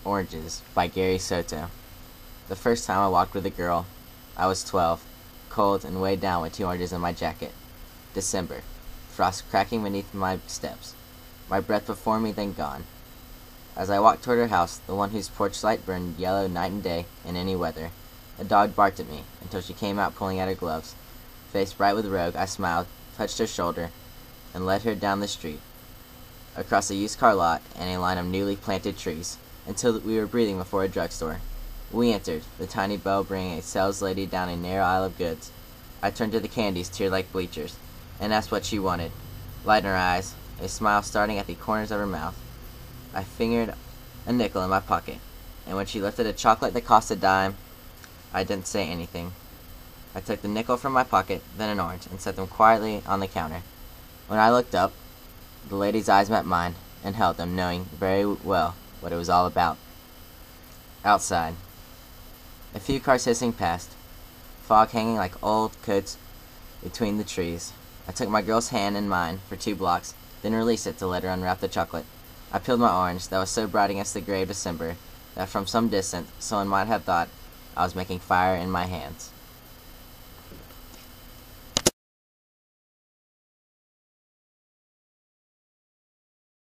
Oranges by Gary Soto. The first time I walked with a girl, I was 12, cold and weighed down with 2 oranges in my jacket. December. Frost cracking beneath my steps. My breath before me, then gone. As I walked toward her house, the one whose porch light burned yellow night and day in any weather, a dog barked at me until she came out pulling at her gloves. Face bright with rogue, I smiled, touched her shoulder, and led her down the street, across a used car lot and a line of newly planted trees, until we were breathing before a drugstore. We entered, the tiny bell bringing a sales lady down a narrow aisle of goods. I turned to the candies, tiered like bleachers, and asked what she wanted. Light in her eyes, a smile starting at the corners of her mouth. I fingered a nickel in my pocket, and when she lifted a chocolate that cost a dime, I didn't say anything. I took the nickel from my pocket, then an orange, and set them quietly on the counter. When I looked up, the lady's eyes met mine, and held them, knowing very well what it was all about. Outside. A few cars hissing past, fog hanging like old coats between the trees. I took my girl's hand in mine for 2 blocks, then released it to let her unwrap the chocolate. I peeled my orange that was so bright against the gray of December that from some distance someone might have thought I was making fire in my hands.